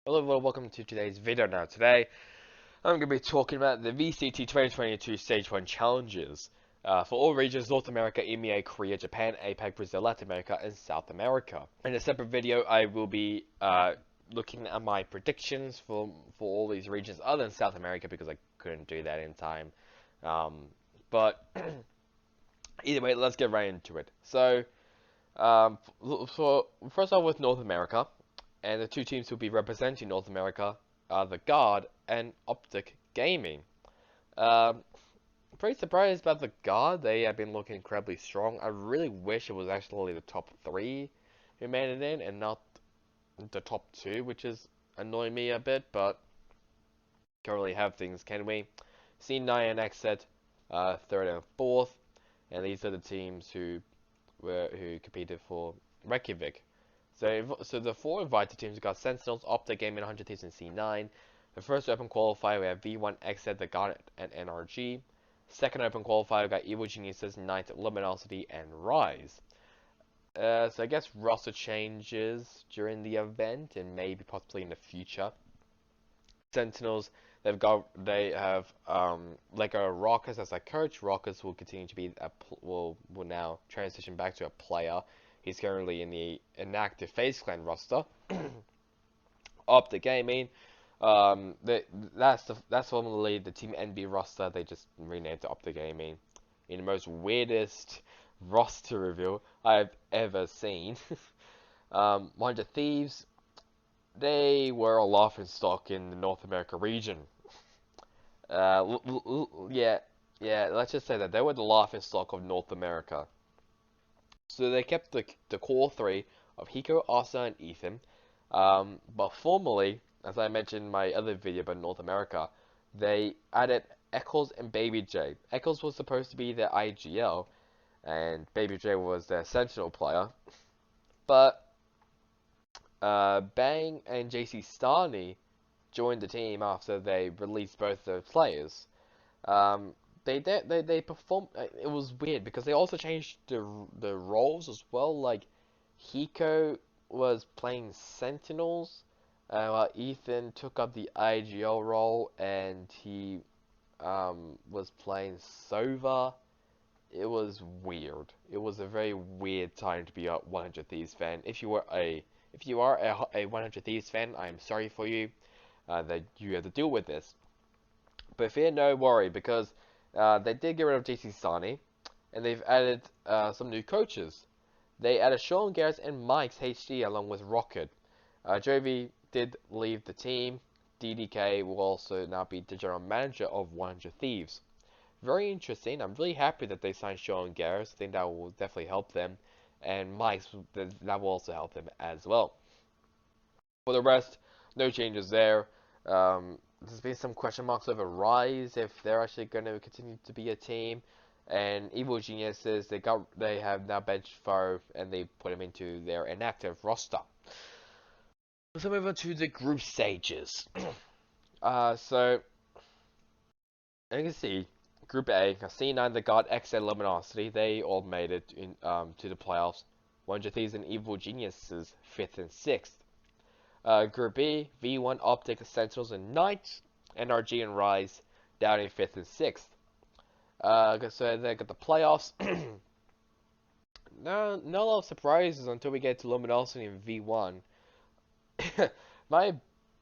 Hello everyone, welcome to today's video. Now today, I'm going to be talking about the VCT 2022 Stage 1 challenges for all regions: North America, EMEA, Korea, Japan, Apac, Brazil, Latin America, and South America. In a separate video, I will be looking at my predictions for all these regions other than South America because I couldn't do that in time. But either way, let's get right into it. So, first off with North America, and the two teams who will be representing North America are the Guard and Optic Gaming. Um, Pretty surprised about the Guard. They have been looking incredibly strong. I really wish it was actually the top three who made it in and not the top two, which is annoying me a bit, but can't really have things, can we? C9 and XZ, third and fourth, and these are the teams who competed for Reykjavik. So the four invited teams got Sentinels, Optic Gaming, 100 Thieves, and C9. The first open qualifier we have V1, XZ, the Garnet, and NRG. Second open qualifier we got Evil Geniuses, Knight, Luminosity, and Rise. So I guess roster changes during the event and maybe possibly in the future. Sentinels, they have Lego Rockets as their coach. Rockets will continue to be will now transition back to a player. He's currently in the inactive FaZe Clan roster. Optic Gaming, that's formerly the Team NB roster. They just renamed to Optic Gaming in the most weirdest roster reveal I've ever seen. 100 Thieves, they were a laughing stock in the North America region. Yeah, let's just say that they were the laughing stock of North America. So they kept the core three of Hiko, Asa, and Ethan. But formally, as I mentioned in my other video about North America, they added Eccles and Baby J. Eccles was supposed to be their IGL, and Baby J was their Sentinel player. But Bang and JC Starney joined the team after they released both those players. Um, they performed. It was weird because they also changed the roles as well. Like Hiko was playing Sentinels, while Ethan took up the IGL role and he was playing Sova. It was weird. It was a very weird time to be a 100 Thieves fan. If you are a 100 Thieves fan, I am sorry for you that you have to deal with this. But fear no worry because they did get rid of JC Sani and they've added some new coaches. They added Sean Garrett and Mike's HD along with Rocket. Jovi did leave the team. DDK will also now be the general manager of 100 Thieves. Very interesting. I'm really happy that they signed Sean Garrett. I think that will definitely help them. And Mike's, that will also help them as well. For the rest, no changes there. There's been some question marks over Rise, if they're actually going to continue to be a team. And Evil Geniuses, they have now benched Foe and they put him into their inactive roster. So move on to the group stages. So as you can see, Group A, C9, the God, X, and Luminosity, they all made it in to the playoffs. 100 Thieves and Evil Geniuses, 5th and 6th. Group B, V1, Optic, Sentinels, and Knights, NRG and Rise, down in 5th and 6th. So they got the playoffs. No lot of surprises until we get to Luminosity and V1. My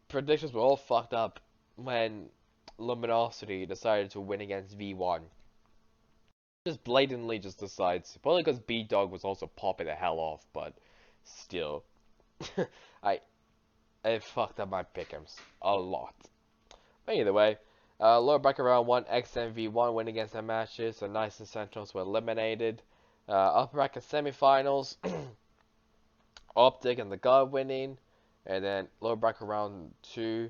predictions were all fucked up when Luminosity decided to win against V1. Just blatantly just decides. Probably because B-Dog was also popping the hell off, but still. I it fucked up my pick'ems a lot. But either way, lower bracket round 1, X and V1 win against their matches, so Knights and Sentinels were eliminated. Upper bracket semifinals, Optic and the God winning, and then lower bracket round 2,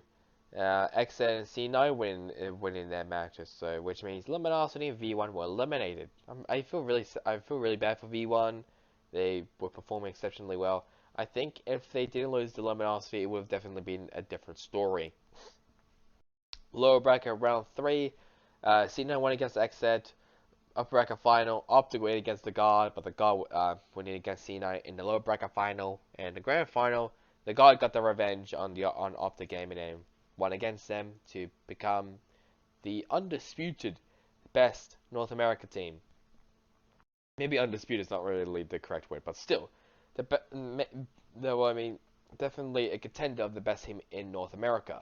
X and C9 winning their matches, so which means Luminosity and V1 were eliminated. I feel really bad for V1. They were performing exceptionally well. I think if they didn't lose the Luminosity, it would have definitely been a different story. Lower bracket round 3, C9 won against XZ. Upper bracket final, Optic win against the God, but the God winning against C9 in the lower bracket final. And the grand final, the God got the revenge on Optic Gaming and won against them to become the undisputed best North America team. Maybe undisputed is not really the correct word, but still, I mean, definitely a contender of the best team in North America.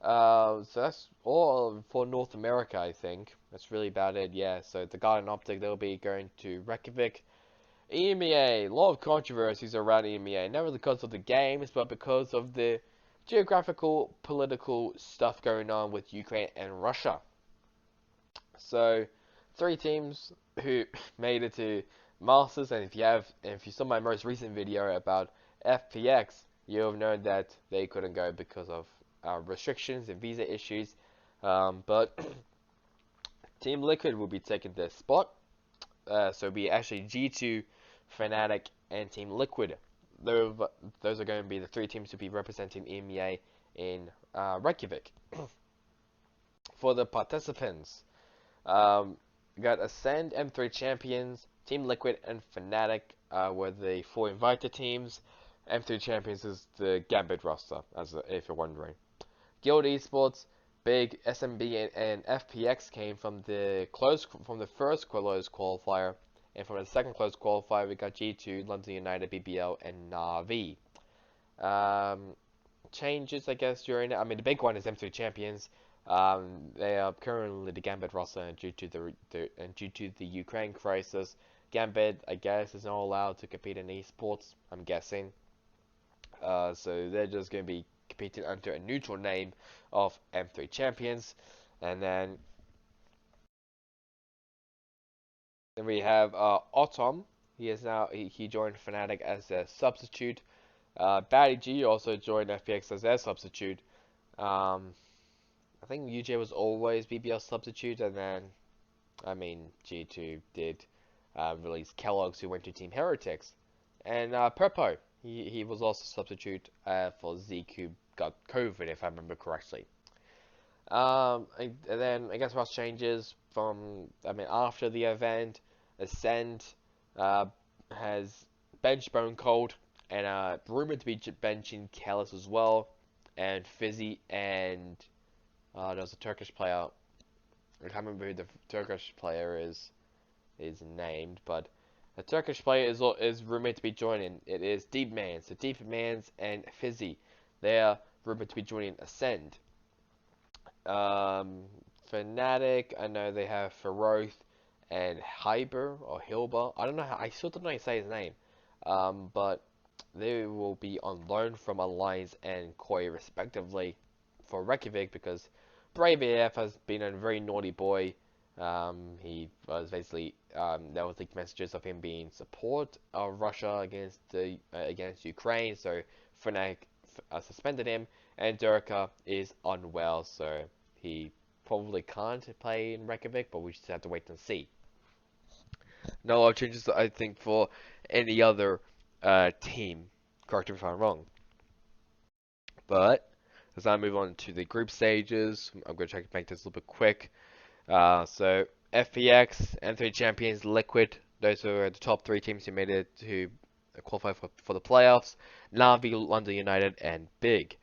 So that's all for North America, I think. That's really about it, yeah. So the Garden Optic, they'll be going to Reykjavik. EMEA, a lot of controversies around EMEA, not really because of the games, but because of the geographical, political stuff going on with Ukraine and Russia. So, three teams who made it to Masters, and if you saw my most recent video about FPX, you'll have known that they couldn't go because of restrictions and visa issues. But Team Liquid will be taking their spot. So it'll be actually G2, Fnatic, and Team Liquid. Those are going to be the three teams to be representing EMEA in Reykjavik. For the participants, got Ascend, M3 Champions, Team Liquid, and Fnatic were the four invited teams. M3 Champions is the Gambit roster, if you're wondering. Guild Esports, Big, SMB, and FPX came from the first closed qualifier, and from the second closed qualifier we got G2, London United, BBL, and Na'Vi. Changes, I guess, during it. I mean, the big one is M3 Champions. They are currently the Gambit roster, and due to the Ukraine crisis, Gambit, I guess, is not allowed to compete in esports. I'm guessing. So they're just going to be competing under a neutral name of M3 Champions, and then we have Autumn. He joined Fnatic as a substitute. Batty G also joined FPX as their substitute. I think UJ was always BBL substitute, and then, I mean, G2 did release Kellogg's, who went to Team Heretics. And Purpo, he was also substitute for Zeke, who got COVID, if I remember correctly. And then, I guess, Ross changes from, after the event. Ascend has benched Bone Cold, and rumored to be benching Kellis as well, and Fizzy, and there's a Turkish player. I can't remember who the Turkish player is named, but a Turkish player is rumored to be joining. It is Deepmans. So Deepmans and Fizzy, they are rumored to be joining Ascend. Fnatic, I know they have Feroth and Hilber. I don't know I still don't know how to say his name. But they will be on loan from Alliance and Koi respectively for Reykjavik, because Brave AF has been a very naughty boy. He was basically there was leaked messages of him being support of Russia against Ukraine, so Fnatic suspended him, and Durka is unwell, so he probably can't play in Reykjavik, but we just have to wait and see. No lot of changes, I think, for any other team. Correct me if I'm wrong. But as I move on to the group stages, I'm going to try to make this a little bit quick. So FPX, M3 Champions, Liquid, those are the top three teams who made it to qualify for the playoffs. Na'Vi, London United, and Big.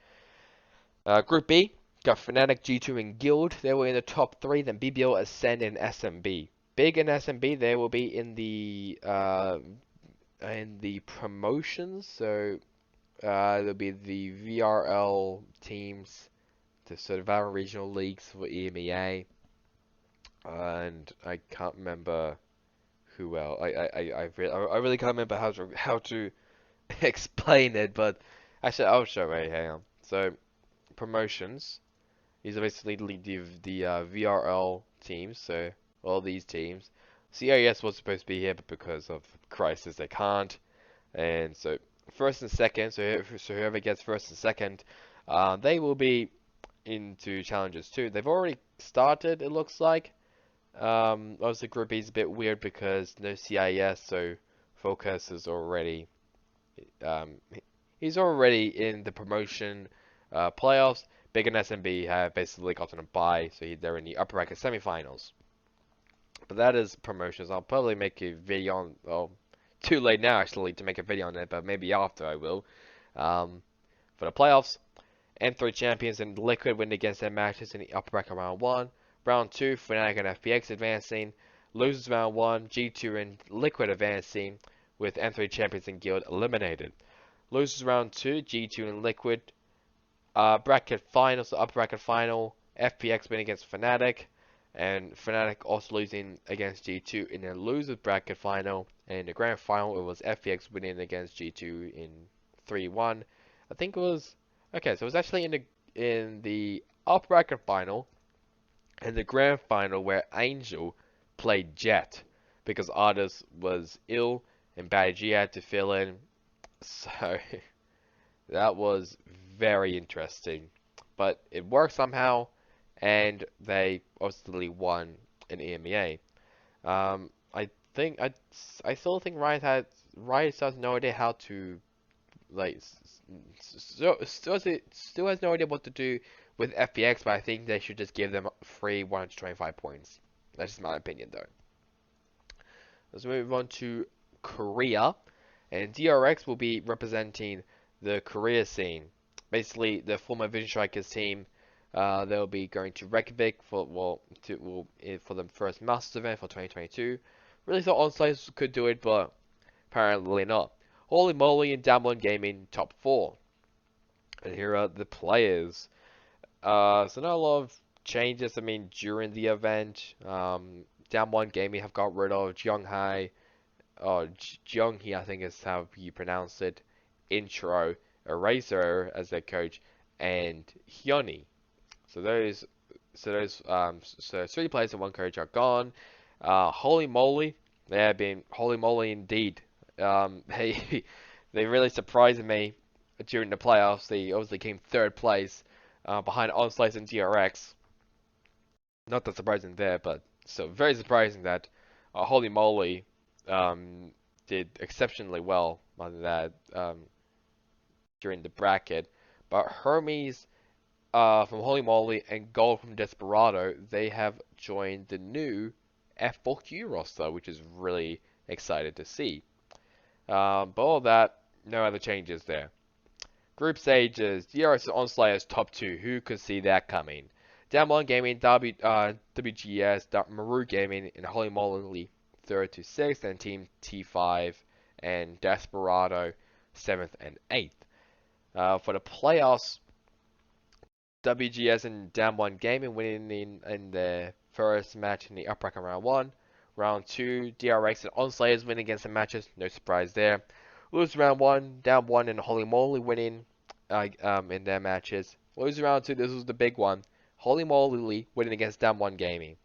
Group B, got Fnatic, G2, and Guild. They were in the top three. Then BBL, Ascend, and SMB. Big and SMB, they will be in the promotions. So there'll be the VRL teams, the sort of Valorant regional leagues for EMEA. And I can't remember who else. I really can't remember how to explain it, but actually I'll show it. Hang on. So promotions. These are basically the VRL teams. So all these teams. CIS was supposed to be here, but because of crisis they can't. And so first and second. So whoever gets first and second, they will be into challenges too. They've already started. It looks like. Obviously Group B is a bit weird because no CIS, so Focus is already he's already in the promotion playoffs. Big and SMB have basically gotten a bye, so they're in the upper bracket semifinals. But that is promotions. I'll probably make a video on, well, too late now actually to make a video on it, but maybe after I will. For the playoffs, N3 champions and Liquid win against their matches in the upper bracket round 1. Round 2, Fnatic and FPX advancing. Losers round 1, G2 and Liquid advancing, with N3 champions and Guild eliminated. Losers round 2, G2 and Liquid. Bracket finals, the upper bracket final, FPX winning against Fnatic, and Fnatic also losing against G2 in their losers bracket final. And in the grand final, it was FPX winning against G2 in 3-1. I think it was okay. So it was actually in the upper bracket final and the grand final where Angel played Jet because Artis was ill and Batty G had to fill in. So that was very interesting, but it worked somehow, and they obviously won in EMEA. I still think Riot still has no idea how to like still has no idea what to do with FPX, but I think they should just give them free 125 points. That's just my opinion, though. Let's move on to Korea, and DRX will be representing the Korea scene. Basically, the former Vision Strikers team, they'll be going to Reykjavik for the first Masters event for 2022. Really thought Onslice could do it, but apparently not. Holy moly and Damwon Gaming top 4. And here are the players. So not a lot of changes. I mean, during the event, Damwon Gaming have got rid of Jung-Hai, Jung-Hee, I think is how you pronounce it, Intro, Eraser as their coach, and Hyuni. So 3 players and 1 coach are gone. Holy moly, they have been holy moly indeed. They they really surprised me during the playoffs. They obviously came 3rd place behind Onslice and DRX. Not that surprising there, but so very surprising that holy moly did exceptionally well on that during the bracket. But Hermes from Holy Moly and Gold from Desperado, they have joined the new F4Q roster, which is really excited to see. But all that, no other changes there. Group stages, DRX and Onslayers top 2. Who could see that coming? Damwon Gaming, WGS, Maru Gaming, and Holy Moly 3rd to 6th, and Team T5 and Desperado 7th and 8th. For the playoffs, WGS and Damwon Gaming winning in the first match in the upper bracket round 1. Round 2, DRX and Onslayers winning against the matches, no surprise there. Lose round 1, Damwon and Holy Moly winning in their matches. Lose round 2, this was the big one. Holy Moly winning against Damwon Gaming.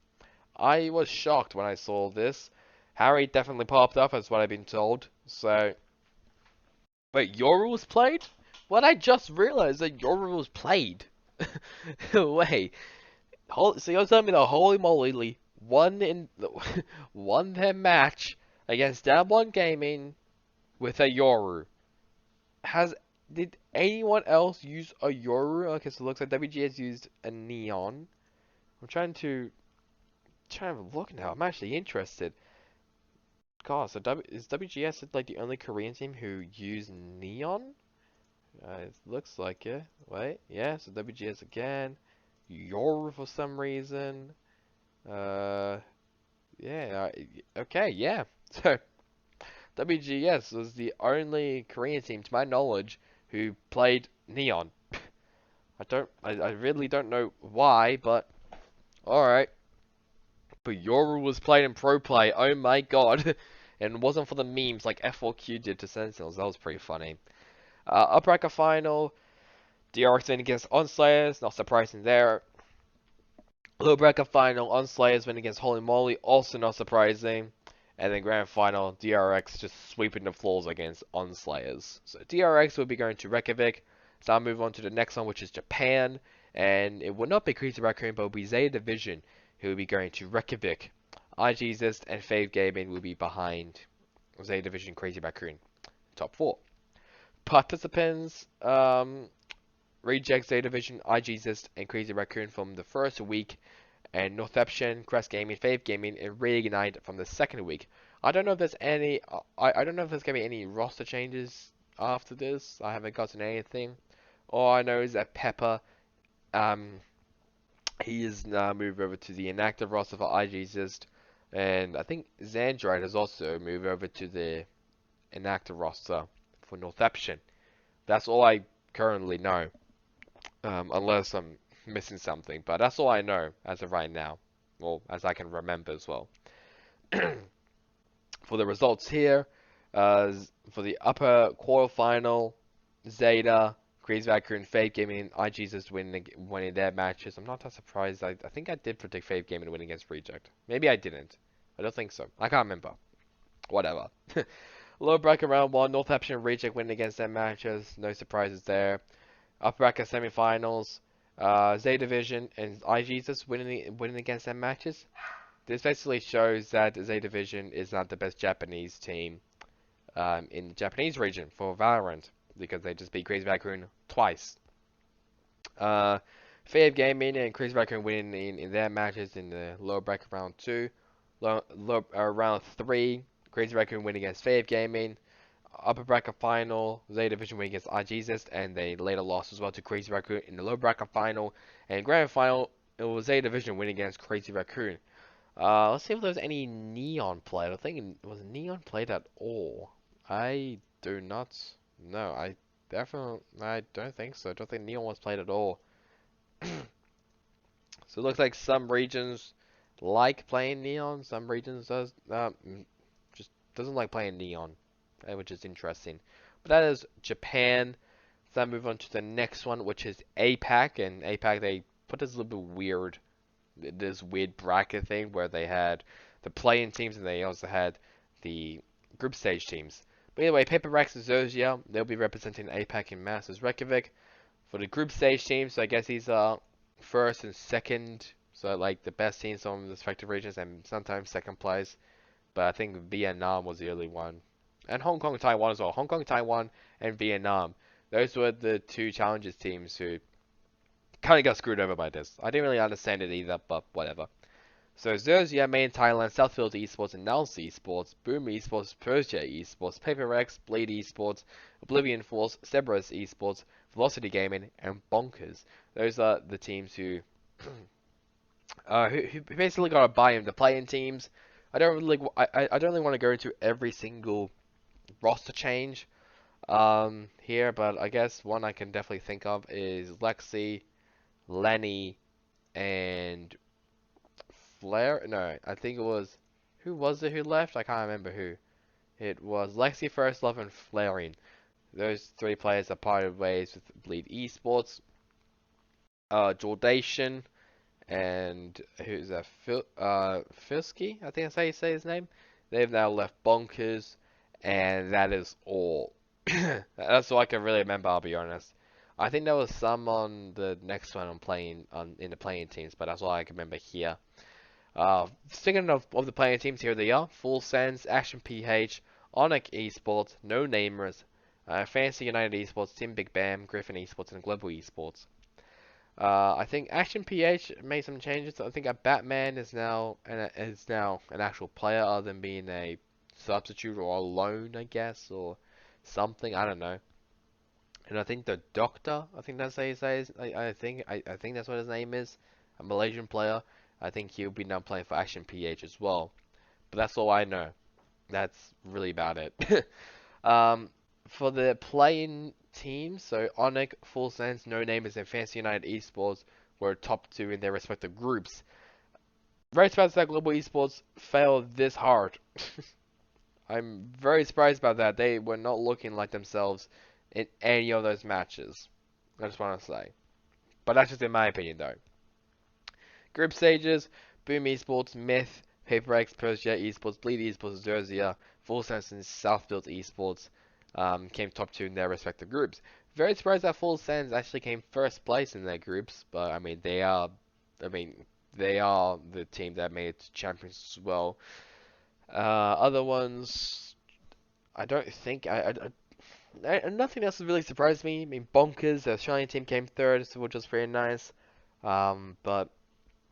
I was shocked when I saw this. Harry definitely popped up, as what I've been told. So, wait, Yoru was played? What I just realized that Yoru was played. Wait, so you're telling me that Holy Moly won their match against Damwon Gaming with a Yoru? Did anyone else use a Yoru? Okay, so it looks like WG has used a Neon. I'm trying to have a look now. I'm actually interested. God, so is WGS like the only Korean team who used Neon? It looks like it. Wait, yeah, so WGS again. Yoru for some reason. Yeah, okay, yeah. So, WGS was the only Korean team, to my knowledge, who played Neon. I really don't know why, but alright. But Yoru was played in Pro Play, oh my god. And it wasn't for the memes like F4Q did to Sentinels, that was pretty funny. Upper bracket final, DRX win against Onslayers, not surprising there. Low bracket final, Onslayers win against Holy Moly, also not surprising. And then grand final, DRX just sweeping the floors against Onslayers. So DRX will be going to Reykjavik. So I'll move on to the next one, which is Japan. And it will not be Crazy Raccoon, but it will be Zeta Division, who will be going to Reykjavik. iJesus and Fave Gaming will be behind Zeta Division, Crazy Raccoon. Top 4. Participants, Reject, Zeta Division, iJesus, and Crazy Raccoon from the first week, and Northeption, Crest Gaming, Fave Gaming, and Reignite from the second week. I don't know if there's any. I don't know if there's gonna be any roster changes after this. I haven't gotten anything. All I know is that Pepper, um, he is now moved over to the inactive roster for IG's, and I think Xandrite has also moved over to the inactive roster for Northampton. That's all I currently know, unless I'm missing something. But that's all I know as of right now, well, as I can remember as well. For the results here, for the upper quarterfinal, Zeta, Crazy Raccoon, Fave Gaming, and IG's winning their matches. I'm not that surprised. I think I did predict Fave Gaming to win against Reject. Maybe I didn't. I don't think so. I can't remember. Whatever. Lower bracket round 1, Northampton and Reject winning against their matches. No surprises there. Upper bracket semifinals, Zeta Division and IG's winning against their matches. This basically shows that Zeta Division is not the best Japanese team in the Japanese region for Valorant, because they just beat Crazy Raccoon twice. Fave Gaming and Crazy Raccoon winning in their matches in the lower bracket round 2. Round 3, Crazy Raccoon winning against Fave Gaming. Upper bracket final, Zeta Division winning against IG's, and they later lost as well to Crazy Raccoon in the lower bracket final. And grand final, it was Zeta Division winning against Crazy Raccoon. Let's see if there's any Neon played. I think it was Neon played at all. I do not know. I don't think so. I don't think Neon was played at all. So it looks like some regions like playing Neon. Some regions just doesn't like playing Neon, which is interesting. But that is Japan. So I move on to the next one, which is Apac. And Apac, they put this a little bit weird, this weird bracket thing where they had the play-in teams and they also had the group stage teams. But anyway, Paper Rex and Zozia, they'll be representing APAC in Masters Reykjavik. For the group stage teams, so I guess these are first and second, so like the best teams from the respective regions, and sometimes second place. But I think Vietnam was the early one. And Hong Kong, Taiwan as well. Hong Kong, Taiwan, and Vietnam. Those were the two challenges teams who kind of got screwed over by this. I didn't really understand it either, but whatever. So Zerzia, Main Thailand, Southfield Esports, and Nals Esports, Boom Esports, Persia Esports, PaperX, Blade Esports, Oblivion Force, Cerberus Esports, Velocity Gaming, and Bonkers. Those are the teams who who basically got a buy-in to play-in teams. I don't really want to go into every single roster change here, but I guess one I can definitely think of is Lexi, Lenny, and Flair? No, I think it was. Who was it who left? I can't remember who. It was Lexi, First Love, and Flaring. Those three players are parted ways with Bleed Esports. Jordation, and who's that? Firsky? I think that's how you say his name. They've now left Bonkers, and that is all. That's all I can really remember, I'll be honest. I think there was some on the next one in the playing teams, but that's all I can remember here. Speaking of the playing teams, here they are: Full Sense, Action PH, Onyx Esports, No Namers, Fantasy United Esports, Team Big Bam, Griffin Esports, and Global Esports. I think Action PH made some changes. I think a Batman is now an actual player other than being a substitute or a loan, I guess, or something. I don't know. And I think the Doctor, I think that's how he says. I think that's what his name is. A Malaysian player. I think he'll be now playing for Action PH as well. But that's all I know. That's really about it. For the playing teams, so Onyx, Full Sense, No Namers, and Fantasy United Esports were top two in their respective groups. Very surprised that Global Esports failed this hard. I'm very surprised about that. They were not looking like themselves in any of those matches. I just want to say. But that's just in my opinion, though. Group stages: Boom Esports, Myth, PaperX, Persia Esports, Bleed Esports, Zerzia, Full Sense, and Southfield Esports came top two in their respective groups. Very surprised that Full Sense actually came first place in their groups, but I mean they are the team that made it to champions as well. Other ones, I don't think nothing else has really surprised me. I mean, Bonkers, the Australian team came third, which was pretty nice. But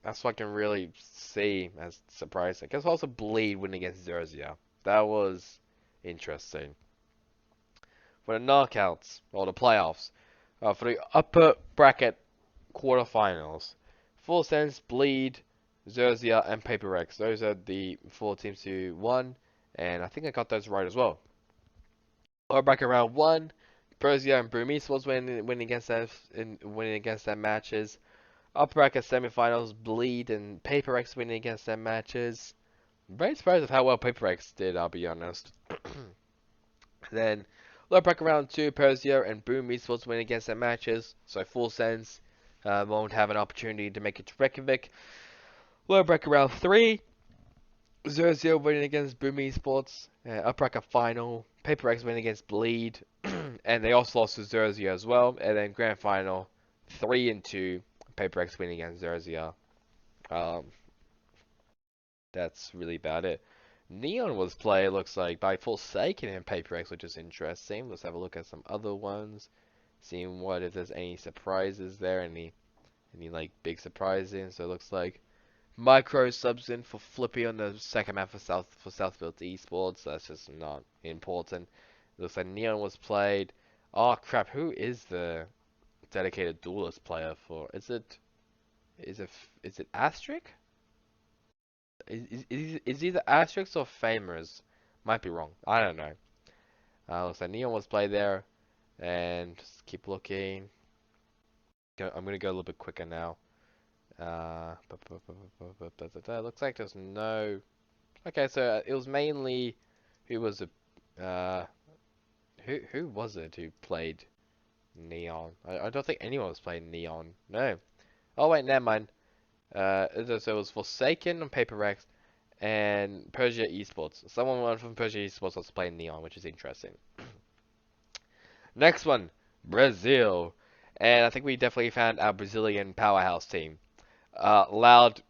that's what I can really see as surprising. I guess also Bleed winning against Zerzia. That was interesting. for the knockouts or the playoffs. For the upper bracket quarterfinals, Full Sense, Bleed, Zerzia, and Paper X. Those are the four teams who won, and I think I got those right as well. Lower bracket round one, Persia and Burmese was winning against their matches. Upper bracket semifinals, Bleed and Paper X winning against their matches. I'm very surprised with how well Paper X did, I'll be honest. Then lower bracket round two, Persia and Boom Esports win against their matches, so Full Sense won't have an opportunity to make it to Reykjavik. Lower bracket round three, Zerzia winning against Boom Esports. Upper bracket final, Paper X winning against Bleed, and they also lost to Zerzia as well. And then grand final, 3 and 2, Paper X winning against Zerzia. Um, that's really about it. Neon was played, looks like, by Forsaken and Paper X, which is interesting. Let's have a look at some other ones. Seeing what if there's any surprises there, any like big surprises. So it looks like Micro subs in for Flippy on the second map for Southfield Esports. That's just not important. It looks like Neon was played. Oh crap! Who is the dedicated duelist player for? Is it Asterix? Is either Asterix or Famers? Might be wrong. I don't know. Looks like Neon was played there, and just keep looking. I'm gonna go a little bit quicker now. Looks like there's no. Okay, so it was mainly who was a who was it who played Neon? I don't think anyone was playing Neon. No. Oh wait, never mind. So it was Forsaken on Paper Rex and Persia Esports. Someone from Persia Esports was playing Neon, which is interesting. Next one, Brazil, and I think we definitely found our Brazilian powerhouse team. Loud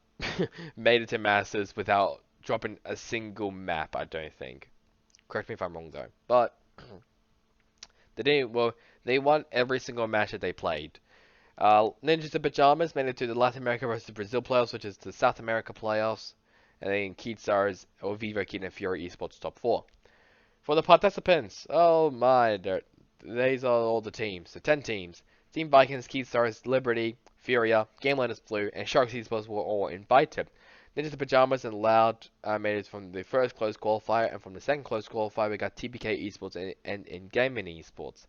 made it to Masters without dropping a single map, I don't think. Correct me if I'm wrong though. But they didn't. Well, they won every single match that they played. Ninjas in Pajamas made it to the Latin America versus Brazil playoffs, which is the South America playoffs, and then Keystars or Vivo Keen and Fury Esports top 4. For the participants, oh my, these are all the teams. So 10 teams. Team Vikings, Keystars, Liberty, Furia, Gamelanders Blue, and Sharks Esports were all invited. Ninjas in Pajamas and Loud made it from the first closed qualifier, and from the second closed qualifier we got TPK Esports and In-Gaming Esports.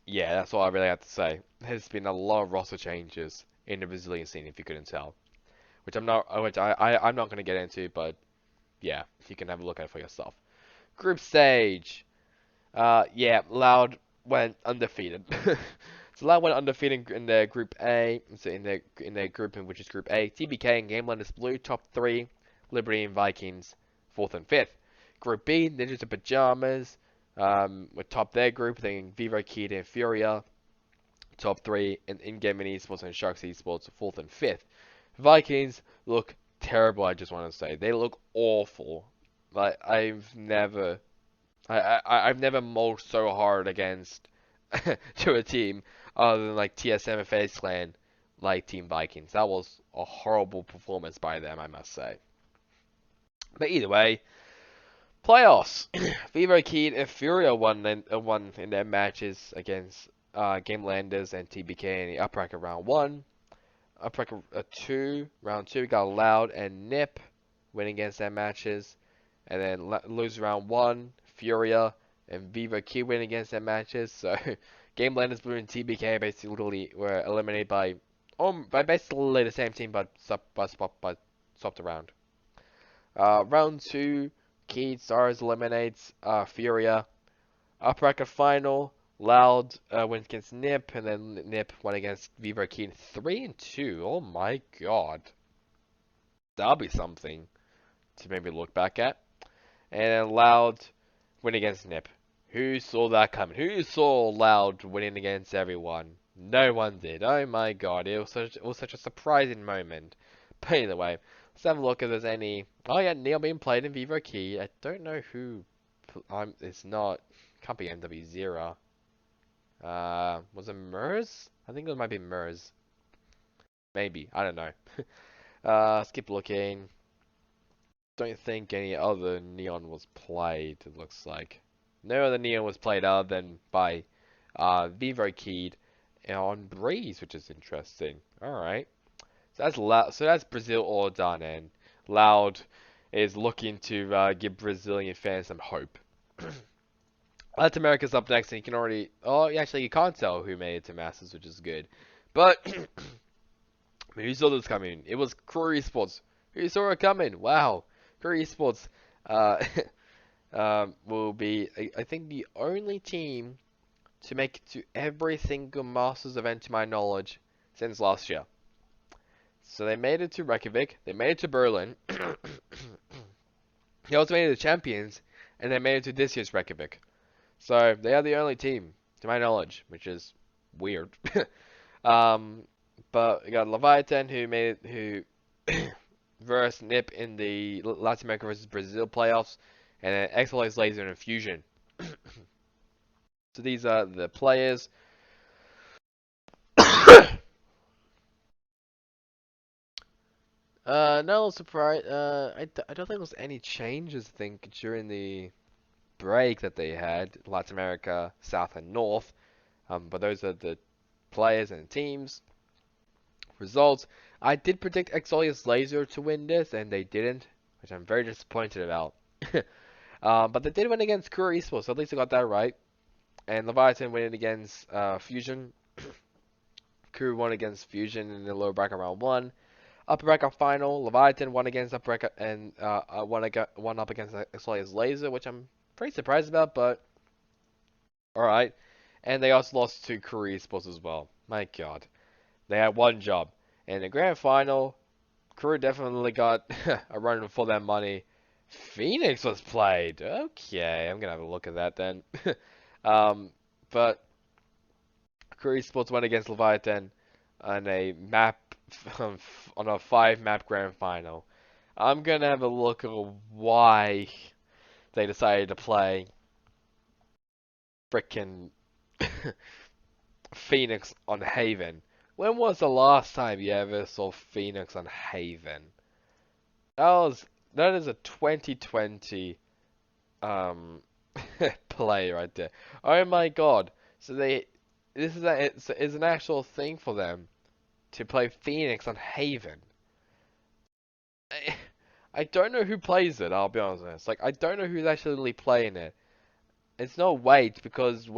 Yeah, that's all I really have to say. There's been a lot of roster changes in the Brazilian scene, if you couldn't tell. I'm not going to get into, but yeah, you can have a look at it for yourself. Group stage. Yeah, Loud went undefeated. So Loud went undefeated in their Group A. So in their group, which is Group A, TBK and Gamelanders Blue top 3, Liberty and Vikings 4th and 5th. Group B, Ninjas in Pajamas were top their group. Then Vivo Kid and Furia top 3, and In-Gaming Esports and Sharks Esports 4th and 5th. Vikings look terrible. I just want to say they look awful. Like I've never mulled so hard against to a team other than like TSM and FaZe Clan, like Team Vikings. That was a horrible performance by them, I must say. But either way, playoffs. Vivo Kid and Furia won in their matches against Gamelanders and TBK in the upper bracket round 1. Upper bracket 2, round 2 we got Loud and Nip winning against their matches. And then lose round 1, Furia and Vivo Kid win against their matches. So Gamelanders Blue and TBK basically were eliminated by basically the same team but swapped around. Round 2, Kid Stars eliminates Furia. Upper bracket final, Loud wins against Nip, and then Nip won against Vivo Kid 3 and 2. Oh my god, that'll be something to maybe look back at. And then Loud win against Nip. Who saw that coming? Who saw Loud winning against everyone? No one did. Oh my god, it was such a surprising moment. But either way, let's have a look if there's any. Oh yeah, Neil being played in Vivo Key. I don't know who. It's not. Can't be MW0. Was it Mers? I think it might be Mers. Maybe. I don't know. Let's keep looking. Don't think any other Neon was played, it looks like. No other Neon was played other than by Vivo Keyed on Breeze, which is interesting. Alright. So that's Brazil all done, and Loud is looking to give Brazilian fans some hope. Latin America's up next, and you can already. Oh, actually, you can't tell who made it to Masters, which is good. But who saw this coming? It was Crew Esports. Who saw it coming? Wow, Crew Esports uh, will be, I think, the only team to make it to every single Masters event, to my knowledge, since last year. So they made it to Reykjavik, they made it to Berlin, they also made it to Champions, and they made it to this year's Reykjavik. So they are the only team, to my knowledge, which is weird. um, but we got Leviathan who made it, who versus Nip in the Latin America versus Brazil playoffs, and then XLA's Laser and Infusion. So these are the players. No surprise. I don't think there was any changes. I think during the break that they had, Latin America, South and North. But those are the players and teams. Results. I did predict Exolius Laser to win this, and they didn't, which I'm very disappointed about. But they did win against Kura Esports, so at least I got that right. And Leviathan winning against Fusion. Kura won against Fusion in the lower bracket round 1. Upper bracket final, Leviathan won against upper bracket and won up against Exolius Laser, which I'm pretty surprised about, but alright. And they also lost to Kura Esports as well. My god. They had one job. In the grand final, Crew definitely got a run for their money. Phoenix was played. Okay, I'm gonna have a look at that then. But Crew Esports went against Leviathan on a map on a 5-map grand final. I'm gonna have a look at why they decided to play frickin' Phoenix on Haven. When was the last time you ever saw Phoenix on Haven? That is a 2020 um play right there. Oh my god. So it's an actual thing for them to play Phoenix on Haven. I, I don't know who plays it, I'll be honest with you. Like I don't know who's actually playing it. It's not Wait because it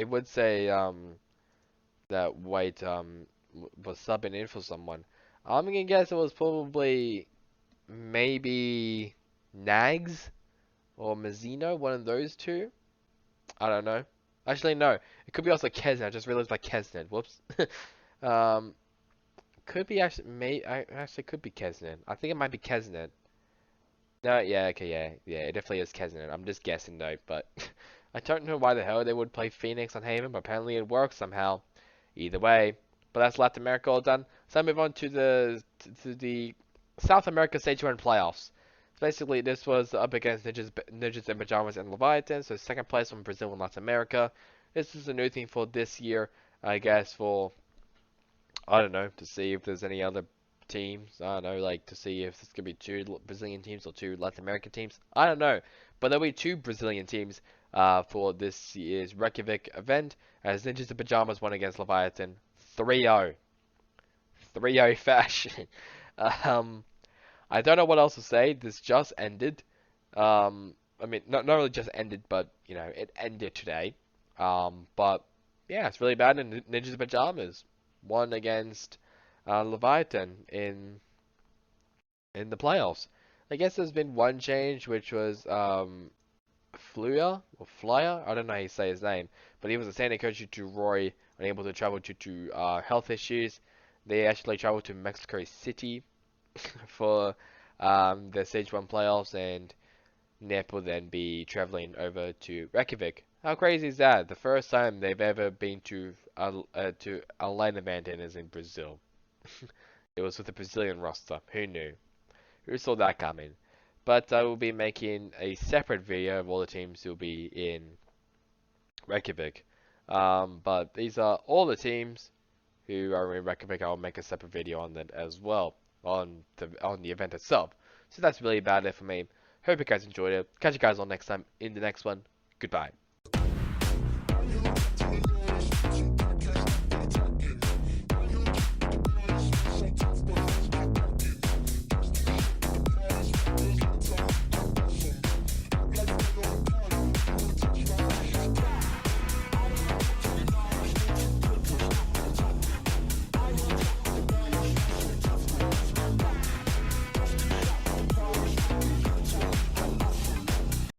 would say that Wait was subbing in for someone. I'm gonna guess it was probably maybe Nags or Mazzino, one of those two. I don't know. Actually, no. It could be also Kesnet. I just realized by Kesnet. Whoops. um, could be actually. Actually could be Kesnet. I think it might be Kesnet. No, yeah, okay, yeah, it definitely is Kesnet. I'm just guessing though, but I don't know why the hell they would play Phoenix on Haven, but apparently it works somehow. Either way, but that's Latin America all done. So I move on to the South America Stage 1 playoffs. So basically, this was up against Ninjas and Pajamas and Leviathan. So second place from Brazil and Latin America. This is a new thing for this year, I guess. I don't know, to see if there's any other teams. I don't know, like to see if there's gonna be 2 Brazilian teams or 2 Latin American teams. I don't know, but there'll be 2 Brazilian teams for this year's Reykjavik event, as Ninjas and Pajamas won against Leviathan 3-0. 3-0 fashion. um, I don't know what else to say. This just ended. I mean, not really just ended, but you know, it ended today. But yeah, it's really bad. And Ninjas and Pajamas won against Leviathan in the playoffs. I guess there's been one change, which was Flyer. I don't know how you say his name, but he was a standing coach due to Roy unable to travel due to health issues. They actually traveled to Mexico City for the Stage 1 playoffs, and Nep will then be traveling over to Reykjavik. How crazy is that? The first time they've ever been to a land event is in Brazil. It was with the Brazilian roster. Who knew? Who saw that coming? But I will be making a separate video of all the teams who will be in Reykjavik. But these are all the teams who are in Reykjavik. I'll make a separate video on that as well on the event itself. So that's really about it for me. Hope you guys enjoyed it. Catch you guys on next time in the next one. Goodbye.